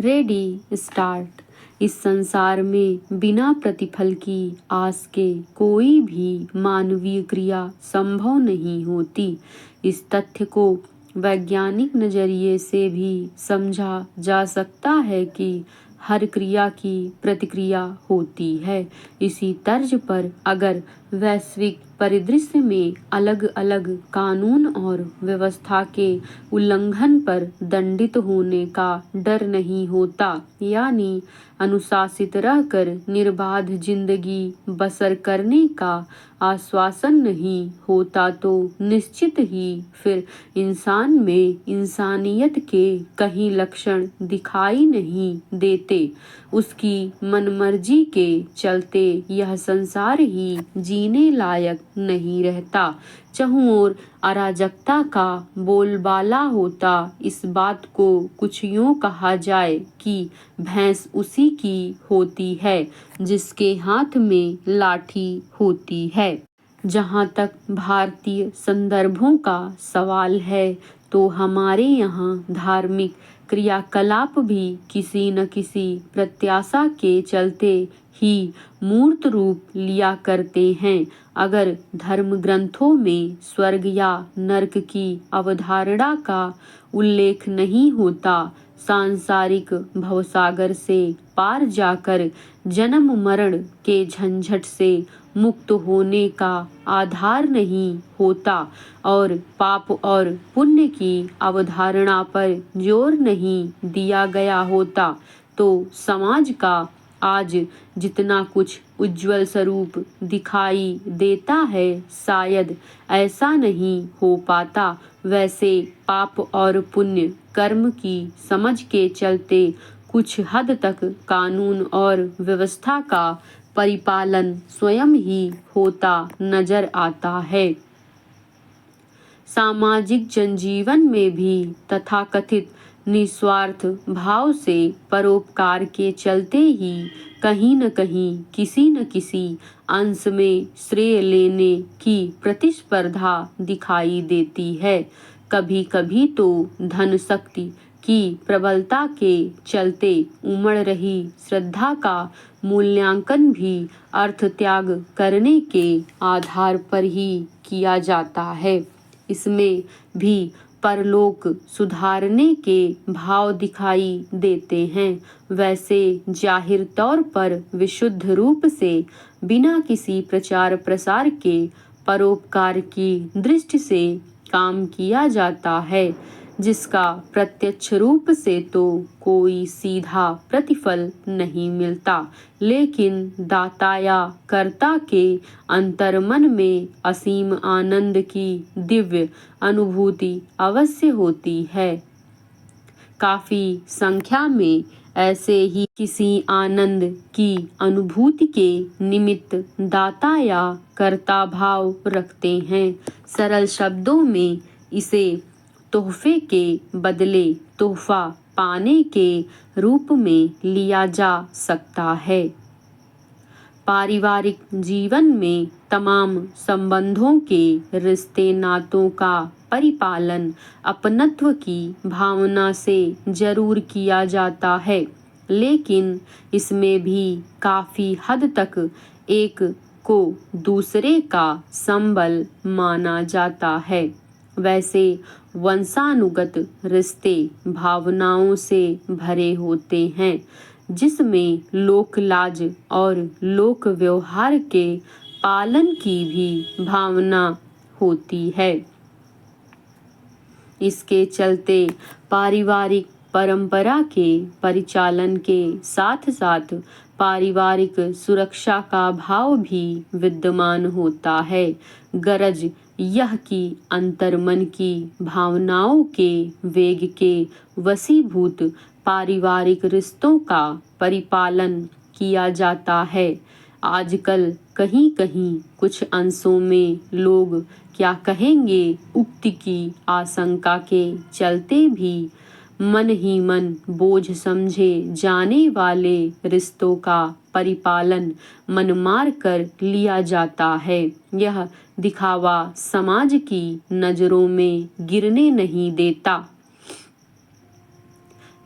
Ready start. इस संसार में बिना प्रतिफल की आस के कोई भी मानवीय क्रिया संभव नहीं होती। इस तथ्य को वैज्ञानिक नजरिए से भी समझा जा सकता है कि हर क्रिया की प्रतिक्रिया होती है। इसी तर्ज पर अगर वैश्विक परिदृश्य में अलग अलग कानून और व्यवस्था के उल्लंघन पर दंडित होने का डर नहीं होता, यानी अनुशासित रहकर निर्बाध जिंदगी बसर करने का आश्वासन नहीं होता, तो निश्चित ही फिर इंसान में इंसानियत के कहीं लक्षण दिखाई नहीं देते। उसकी मनमर्जी के चलते यह संसार ही जीने लायक नहीं रहता। चहुं ओर अराजकता का बोलबाला होता। इस बात को कुछ यूं कहा जाए कि भैंस उसी की होती है जिसके हाथ में लाठी होती है। जहाँ तक भारतीय संदर्भों का सवाल है तो हमारे यहाँ धार्मिक क्रियाकलाप भी किसी न किसी प्रत्याशा के चलते ही मूर्त रूप लिया करते हैं। अगर धर्म ग्रंथों में स्वर्ग या नरक की अवधारणा का उल्लेख नहीं होता, सांसारिक भवसागर से पार जाकर जन्म मरण के झंझट से मुक्त होने का आधार नहीं होता और पाप और पुण्य की अवधारणा पर जोर नहीं दिया गया होता, तो समाज का आज जितना कुछ उज्जवल स्वरूप दिखाई देता है, शायद ऐसा नहीं हो पाता। वैसे पाप और पुण्य कर्म की समझ के चलते कुछ हद तक कानून और व्यवस्था का परिपालन स्वयं ही होता नजर आता है। सामाजिक जनजीवन में भी तथाकथित निस्वार्थ भाव से परोपकार के चलते ही कहीं न कहीं किसी न किसी अंश में श्रेय लेने की प्रतिस्पर्धा दिखाई देती है। कभी कभी तो धन शक्ति की प्रबलता के चलते उमड़ रही श्रद्धा का मूल्यांकन भी अर्थ त्याग करने के आधार पर ही किया जाता है। इसमें भी परलोक सुधारने के भाव दिखाई देते हैं। वैसे जाहिर तौर पर विशुद्ध रूप से बिना किसी प्रचार प्रसार के परोपकार की दृष्टि से काम किया जाता है, जिसका प्रत्यक्ष रूप से तो कोई सीधा प्रतिफल नहीं मिलता, लेकिन दाता या कर्ता के अंतर्मन में असीम आनंद की दिव्य अनुभूति अवश्य होती है। काफी संख्या में ऐसे ही किसी आनंद की अनुभूति के निमित्त दाता या कर्ता भाव रखते हैं। सरल शब्दों में इसे तोहफे के बदले तोहफा पाने के रूप में लिया जा सकता है। पारिवारिक जीवन में तमाम संबंधों के रिश्ते नातों का परिपालन अपनत्व की भावना से जरूर किया जाता है, लेकिन इसमें भी काफी हद तक एक को दूसरे का संबल माना जाता है। वैसे वंशानुगत रिश्ते भावनाओं से भरे होते हैं, जिसमें लोक लाज और लोक व्यवहार के पालन की भी भावना होती है। इसके चलते पारिवारिक परंपरा के परिचालन के साथ साथ पारिवारिक सुरक्षा का भाव भी विद्यमान होता है। गरज यह कि अंतर्मन की भावनाओं के वेग के वशीभूत पारिवारिक रिश्तों का परिपालन किया जाता है। आजकल कहीं कहीं कुछ अंशों में लोग क्या कहेंगे उक्ति की आशंका के चलते भी मन ही मन बोझ समझे जाने वाले रिश्तों का परिपालन मन मार कर लिया जाता है। यह दिखावा समाज की नजरों में गिरने नहीं देता।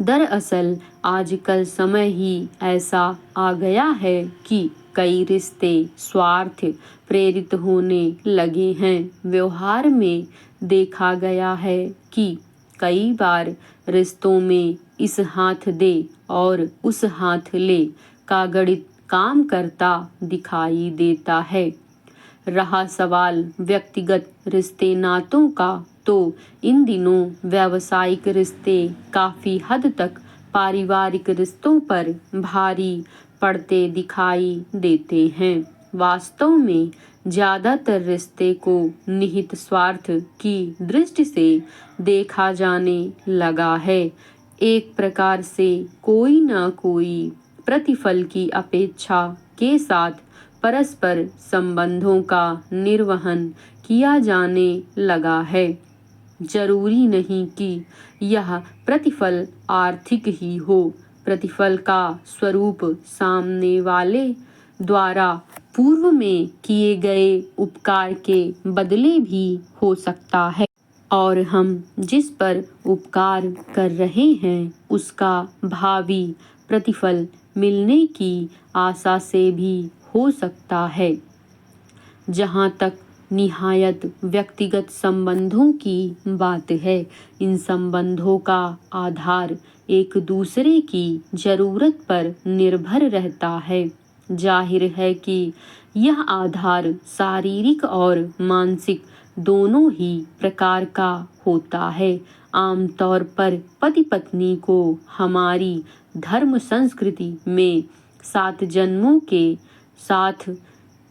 दरअसल आजकल समय ही ऐसा आ गया है कि कई रिश्ते स्वार्थ प्रेरित होने लगे हैं। व्यवहार में देखा गया है कि कई बार रिश्तों में इस हाथ दे और उस हाथ ले का गणित काम करता दिखाई देता है। रहा सवाल व्यक्तिगत रिश्ते नातों का, तो इन दिनों व्यावसायिक रिश्ते काफी हद तक पारिवारिक रिश्तों पर भारी पड़ते दिखाई देते हैं। वास्तव में ज्यादातर रिश्ते को निहित स्वार्थ की दृष्टि से देखा जाने लगा है। एक प्रकार से कोई न कोई प्रतिफल की अपेक्षा के साथ परस्पर संबंधों का निर्वहन किया जाने लगा है। जरूरी नहीं कि यह प्रतिफल आर्थिक ही हो। प्रतिफल का स्वरूप सामने वाले द्वारा पूर्व में किए गए उपकार के बदले भी हो सकता है और हम जिस पर उपकार कर रहे हैं उसका भावी प्रतिफल मिलने की आशा से भी हो सकता है। जहाँ तक निहायत व्यक्तिगत संबंधों की बात है, इन संबंधों का आधार एक दूसरे की जरूरत पर निर्भर रहता है। जाहिर है कि यह आधार शारीरिक और मानसिक दोनों ही प्रकार का होता है। आमतौर पर पति पत्नी को हमारी धर्म संस्कृति में 7 जन्मों के साथ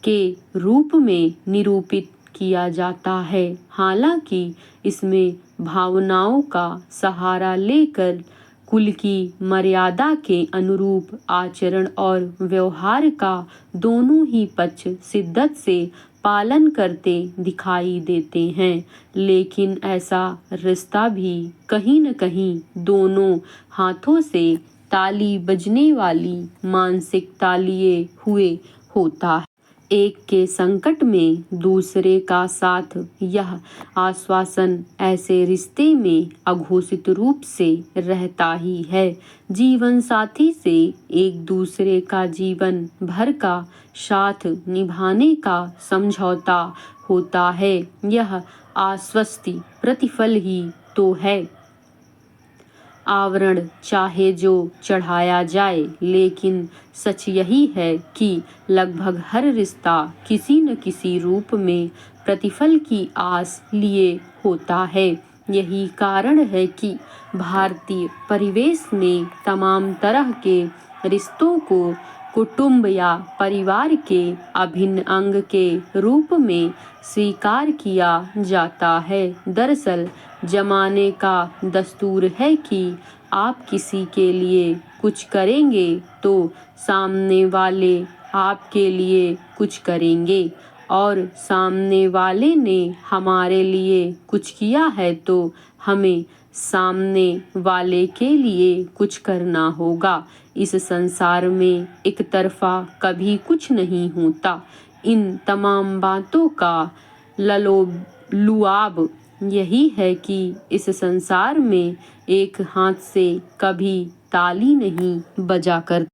के रूप में निरूपित किया जाता है। हालांकि इसमें भावनाओं का सहारा लेकर कुल की मर्यादा के अनुरूप आचरण और व्यवहार का दोनों ही पक्ष शिद्दत से पालन करते दिखाई देते हैं। लेकिन ऐसा रिश्ता भी कहीं न कहीं दोनों हाथों से ताली बजने वाली मानसिक तालिए हुए होता है। एक के संकट में दूसरे का साथ, यह आश्वासन ऐसे रिश्ते में अघोषित रूप से रहता ही है। जीवन साथी से एक दूसरे का जीवन भर का साथ निभाने का समझौता होता है। यह आश्वस्ति प्रतिफल ही तो है। आवरण चाहे जो चढ़ाया जाए, लेकिन सच यही है कि लगभग हर रिश्ता किसी न किसी रूप में प्रतिफल की आस लिए होता है। यही कारण है कि भारतीय परिवेश में तमाम तरह के रिश्तों को कुटुंब या परिवार के अभिन्न अंग के रूप में स्वीकार किया जाता है। दरअसल जमाने का दस्तूर है कि आप किसी के लिए कुछ करेंगे तो सामने वाले आपके लिए कुछ करेंगे, और सामने वाले ने हमारे लिए कुछ किया है तो हमें सामने वाले के लिए कुछ करना होगा। इस संसार में एक तरफा कभी कुछ नहीं होता। इन तमाम बातों का लुआब यही है कि इस संसार में एक हाथ से कभी ताली नहीं बजा कर।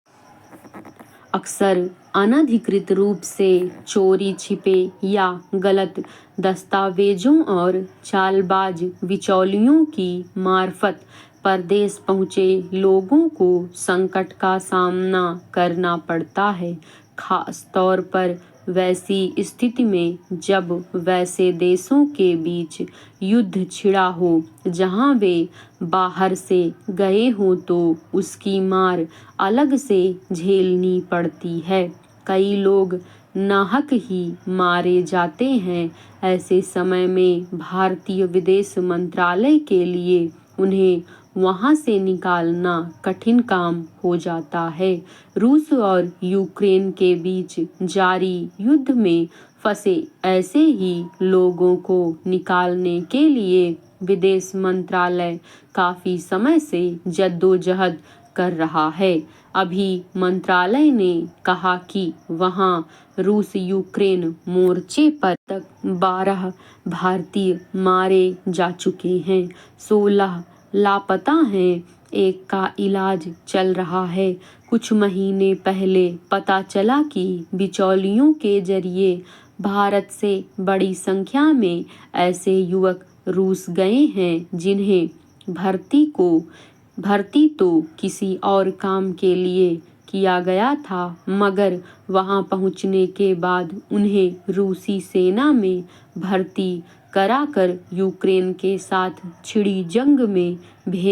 अक्सर अनधिकृत रूप से चोरी छिपे या गलत दस्तावेजों और चालबाज बिचौलियों की मार्फत परदेश पहुँचे लोगों को संकट का सामना करना पड़ता है। खास तौर पर वैसी स्थिति में जब वैसे देशों के बीच युद्ध छिड़ा हो जहां वे बाहर से गए हों, तो उसकी मार अलग से झेलनी पड़ती है। कई लोग नाहक ही मारे जाते हैं। ऐसे समय में भारतीय विदेश मंत्रालय के लिए उन्हें वहां से निकालना कठिन काम हो जाता है। रूस और यूक्रेन के बीच जारी युद्ध में फंसे ऐसे ही लोगों को निकालने के लिए विदेश मंत्रालय काफी समय से जद्दोजहद कर रहा है। अभी मंत्रालय ने कहा कि वहां रूस यूक्रेन मोर्चे पर तक 12 भारतीय मारे जा चुके हैं, 16 लापता हैं। एक का इलाज चल रहा है। कुछ महीने पहले पता चला कि बिचौलियों के जरिए भारत से बड़ी संख्या में ऐसे युवक रूस गए हैं जिन्हें भर्ती तो किसी और काम के लिए किया गया था, मगर वहां पहुंचने के बाद उन्हें रूसी सेना में भर्ती कराकर यूक्रेन के साथ छिड़ी जंग में भेज